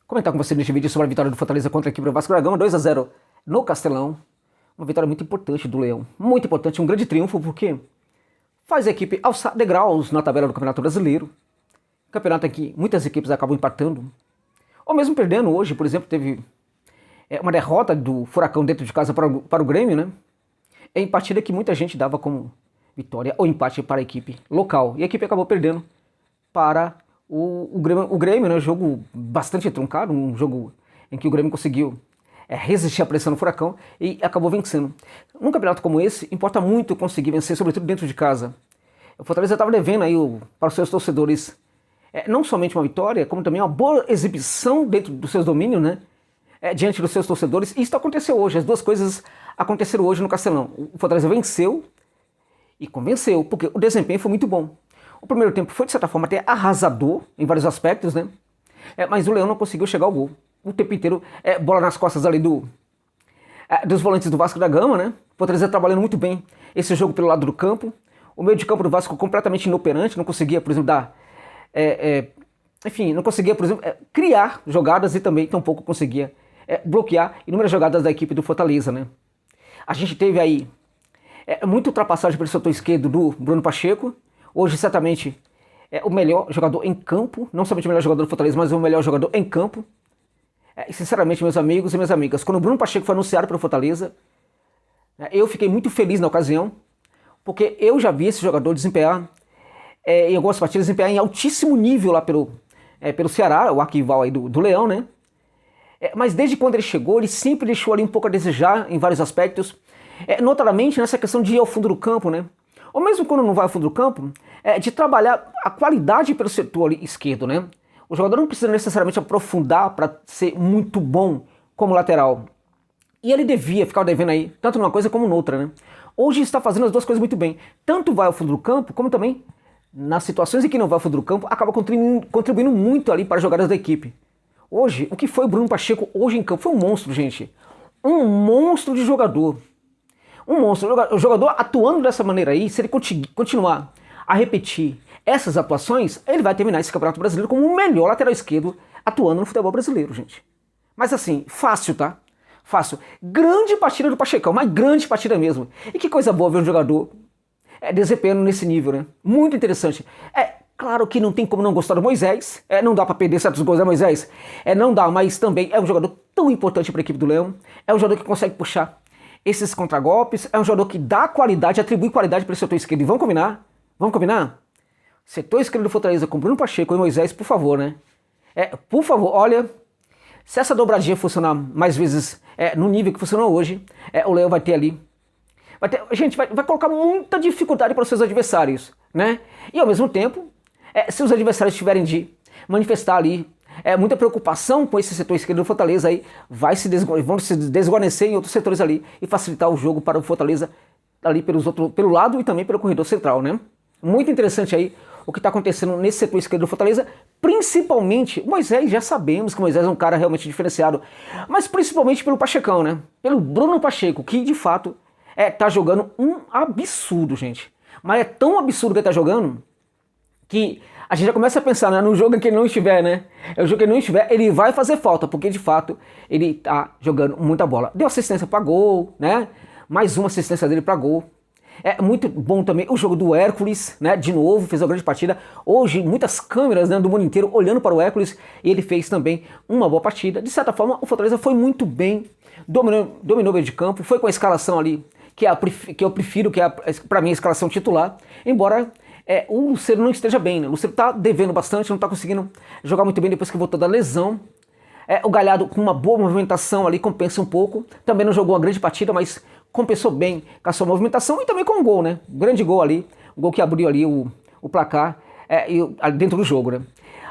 Comentar com você neste vídeo sobre a vitória do Fortaleza contra a equipe do Vasco da Gama, 2-0 no Castelão. Uma vitória muito importante do Leão, muito importante, um grande triunfo, porque faz a equipe alçar degraus na tabela do Campeonato Brasileiro. Campeonato em que muitas equipes acabam empatando, ou mesmo perdendo. Hoje, por exemplo, teve uma derrota do Furacão dentro de casa para o Grêmio, né? Em partida que muita gente dava como vitória ou empate para a equipe local. E a equipe acabou perdendo para o Grêmio, né? Um jogo bastante truncado, um jogo em que o Grêmio conseguiu resistir à pressão do Furacão e acabou vencendo. Num campeonato como esse, importa muito conseguir vencer, sobretudo dentro de casa. O Fortaleza estava devendo aí para os seus torcedores não somente uma vitória, como também uma boa exibição dentro dos seus domínios, né? Diante dos seus torcedores. E isso aconteceu hoje, as duas coisas aconteceram hoje no Castelão. O Fortaleza venceu e convenceu, porque o desempenho foi muito bom. O primeiro tempo foi, de certa forma, até arrasador em vários aspectos, né? Mas o Leão não conseguiu chegar ao gol. O tempo inteiro, bola nas costas ali dos volantes do Vasco da Gama, né? O Fortaleza trabalhando muito bem esse jogo pelo lado do campo. O meio de campo do Vasco completamente inoperante, não conseguia, por exemplo, não conseguia, por exemplo, criar jogadas e também tampouco conseguia bloquear inúmeras jogadas da equipe do Fortaleza, né? A gente teve aí muita ultrapassagem pelo setor esquerdo do Bruno Pacheco. Hoje, certamente, o melhor jogador em campo, não somente o melhor jogador do Fortaleza, mas o melhor jogador em campo. Sinceramente, meus amigos e minhas amigas, quando o Bruno Pacheco foi anunciado pelo Fortaleza, eu fiquei muito feliz na ocasião, porque eu já vi esse jogador desempenhar, em algumas partidas, desempenhar em altíssimo nível lá pelo Ceará, o arquival aí do Leão, né? Mas desde quando ele chegou, ele sempre deixou ali um pouco a desejar em vários aspectos, notadamente nessa questão de ir ao fundo do campo, né? Ou mesmo quando não vai ao fundo do campo, de trabalhar a qualidade pelo setor ali esquerdo, né? O jogador não precisa necessariamente aprofundar para ser muito bom como lateral. E ele ficava devendo aí, tanto numa coisa como noutra, né? Hoje está fazendo as duas coisas muito bem. Tanto vai ao fundo do campo, como também, nas situações em que não vai ao fundo do campo, acaba contribuindo muito ali para as jogadas da equipe. Hoje, o que foi o Bruno Pacheco hoje em campo? Foi um monstro, gente. Um monstro de jogador. Um monstro. O jogador atuando dessa maneira aí, se ele continuar a repetir essas atuações, ele vai terminar esse Campeonato Brasileiro como o melhor lateral esquerdo atuando no futebol brasileiro, gente. Mas assim, fácil, tá? Fácil. Grande partida do Pachecão, mas grande partida mesmo. E que coisa boa ver um jogador desempenhando nesse nível, né? Muito interessante. Claro que não tem como não gostar do Moisés, não dá pra perder certos gols, né, Moisés? Não dá, mas também é um jogador tão importante para a equipe do Leão, é um jogador que consegue puxar esses contragolpes, é um jogador que dá qualidade, atribui qualidade para o setor esquerdo. E vamos combinar? Vamos combinar? Setor esquerdo do Fortaleza com Bruno Pacheco e Moisés, por favor, né? Por favor, olha, se essa dobradinha funcionar mais vezes no nível que funcionou hoje, o Leão vai ter ali, gente, vai colocar muita dificuldade para os seus adversários, né? E ao mesmo tempo, se os adversários tiverem de manifestar ali muita preocupação com esse setor esquerdo do Fortaleza, aí vão se desguarnecer em outros setores ali e facilitar o jogo para o Fortaleza ali pelo lado e também pelo corredor central, né? Muito interessante aí o que está acontecendo nesse setor esquerdo do Fortaleza, principalmente o Moisés. Já sabemos que o Moisés é um cara realmente diferenciado, mas principalmente pelo Pachecão, né? Pelo Bruno Pacheco, que de fato tá jogando um absurdo, gente. Mas é tão absurdo que ele tá jogando que a gente já começa a pensar, né, no jogo em que ele não estiver, né? O jogo que ele não estiver, ele vai fazer falta, porque de fato ele tá jogando muita bola. Deu assistência para gol, né? Mais uma assistência dele para gol. Muito bom também o jogo do Hércules, né? De novo, fez uma grande partida. Hoje, muitas câmeras, né, do mundo inteiro olhando para o Hércules, e ele fez também uma boa partida. De certa forma, o Fortaleza foi muito bem, dominou o meio de campo, foi com a escalação ali, que eu prefiro, que é para mim a escalação titular, embora o Lucero não esteja bem, né? O Lucero tá devendo bastante, não tá conseguindo jogar muito bem depois que voltou da lesão. O Galhardo, com uma boa movimentação ali, compensa um pouco. Também não jogou uma grande partida, mas compensou bem com a sua movimentação e também com um gol, né? Um grande gol ali, um gol que abriu ali o placar dentro do jogo, né?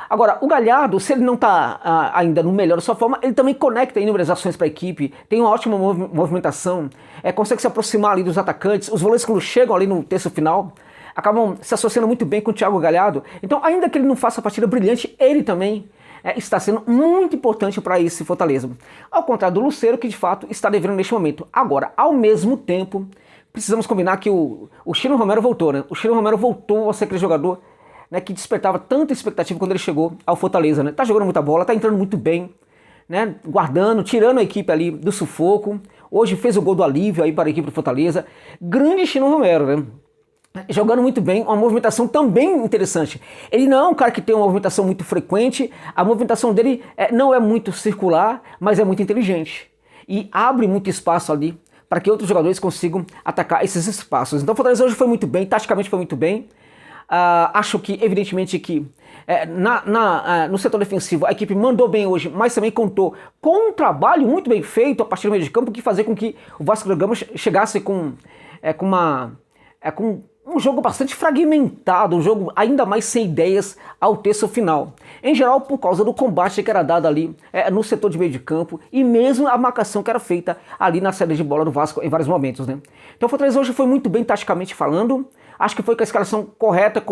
Agora, o Galhardo, se ele não tá ainda no melhor da sua forma, ele também conecta inúmeras ações para a equipe, tem uma ótima movimentação, consegue se aproximar ali dos atacantes. Os volantes, quando chegam ali no terço final, acabam se associando muito bem com o Thiago Galhardo. Então, ainda que ele não faça a partida brilhante, ele também está sendo muito importante para esse Fortaleza. Ao contrário do Lucero, que de fato está devendo neste momento. Agora, ao mesmo tempo, precisamos combinar que o Chino Romero voltou, né? O Chino Romero voltou a ser aquele jogador, né, que despertava tanta expectativa quando ele chegou ao Fortaleza, né? Tá jogando muita bola, tá entrando muito bem. né, guardando, tirando a equipe ali do sufoco. Hoje fez o gol do alívio aí para a equipe do Fortaleza. Grande Chino Romero, né? Jogando muito bem, uma movimentação também interessante. Ele não é um cara que tem uma movimentação muito frequente, a movimentação dele não é muito circular, mas é muito inteligente. E abre muito espaço ali para que outros jogadores consigam atacar esses espaços. Então o Fortaleza hoje foi muito bem, taticamente foi muito bem. Acho que, evidentemente, que no setor defensivo a equipe mandou bem hoje, mas também contou com um trabalho muito bem feito a partir do meio de campo que fazia com que o Vasco da Gama chegasse com um jogo bastante fragmentado, um jogo ainda mais sem ideias ao terço final. Em geral, por causa do combate que era dado ali no setor de meio de campo e mesmo a marcação que era feita ali na saída de bola do Vasco em vários momentos, né? Então o Fortaleza hoje foi muito bem taticamente falando, acho que foi com a escalação correta,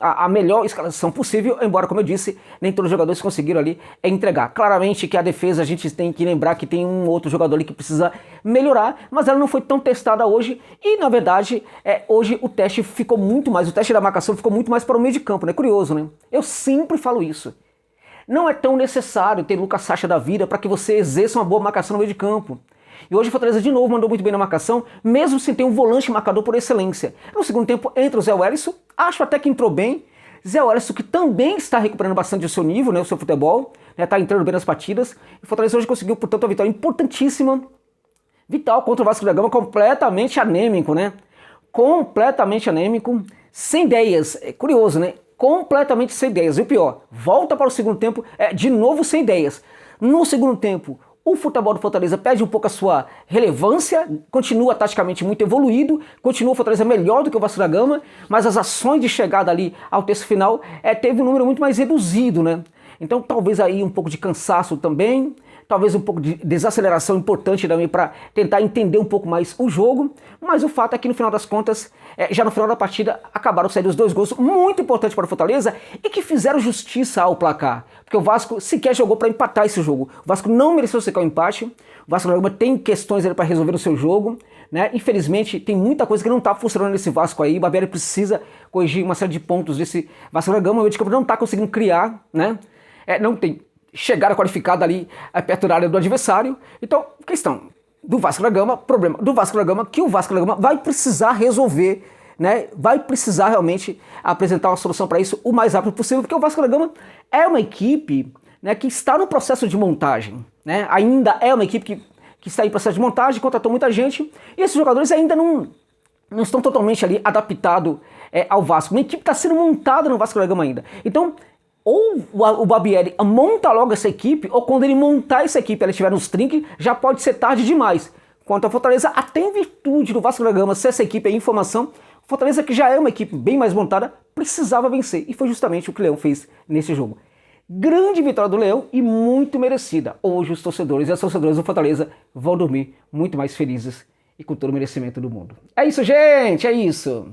a melhor escalação possível, embora, como eu disse, nem todos os jogadores conseguiram ali entregar. Claramente que a defesa a gente tem que lembrar que tem um outro jogador ali que precisa melhorar, mas ela não foi tão testada hoje e, na verdade, hoje o teste o teste da marcação ficou muito mais para o meio de campo, né? Curioso, né? Eu sempre falo isso. Não é tão necessário ter Lucas Sacha da vida para que você exerça uma boa marcação no meio de campo. E hoje o Fortaleza de novo mandou muito bem na marcação, mesmo sem ter um volante marcador por excelência. No segundo tempo entra o Zé Wellison, acho até que entrou bem. Zé Wellison que também está recuperando bastante o seu nível, né, o seu futebol, está entrando bem nas partidas. E o Fortaleza hoje conseguiu, portanto, uma vitória importantíssima, vital contra o Vasco da Gama, completamente anêmico, né? Completamente anêmico, sem ideias. É curioso, né? Completamente sem ideias. E o pior, volta para o segundo tempo, de novo sem ideias. No segundo tempo, o futebol do Fortaleza perde um pouco a sua relevância, continua taticamente muito evoluído, continua o Fortaleza melhor do que o Vasco da Gama, mas as ações de chegada ali ao terço final teve um número muito mais reduzido, né? Então talvez aí um pouco de cansaço também, talvez um pouco de desaceleração importante também para tentar entender um pouco mais o jogo, mas o fato é que no final das contas, já no final da partida, acabaram saindo os 2 gols muito importantes para o Fortaleza e que fizeram justiça ao placar, porque o Vasco sequer jogou para empatar esse jogo, o Vasco não mereceu sequer o empate, o Vasco da Gama tem questões para resolver o seu jogo, né? Infelizmente tem muita coisa que não está funcionando nesse Vasco aí, o Barbieri precisa corrigir uma série de pontos desse Vasco da Gama, o meio de campo não está conseguindo criar, né? Não tem chegada qualificada ali perto da área do adversário. Então, questão do Vasco da Gama, problema do Vasco da Gama, que o Vasco da Gama vai precisar resolver, né? Vai precisar realmente apresentar uma solução para isso o mais rápido possível, porque o Vasco da Gama é uma equipe, né, que está no processo de montagem, né? Ainda é uma equipe que está em processo de montagem, contratou muita gente, e esses jogadores ainda não estão totalmente ali adaptados ao Vasco. Uma equipe está sendo montada no Vasco da Gama ainda. Então, ou o Barbieri monta logo essa equipe, ou quando ele montar essa equipe, ela estiver nos trinques, já pode ser tarde demais. Quanto a Fortaleza, até em virtude do Vasco da Gama ser essa equipe em informação, Fortaleza, que já é uma equipe bem mais montada, precisava vencer. E foi justamente o que o Leão fez nesse jogo. Grande vitória do Leão e muito merecida. Hoje os torcedores e as torcedoras do Fortaleza vão dormir muito mais felizes e com todo o merecimento do mundo. É isso, gente, é isso.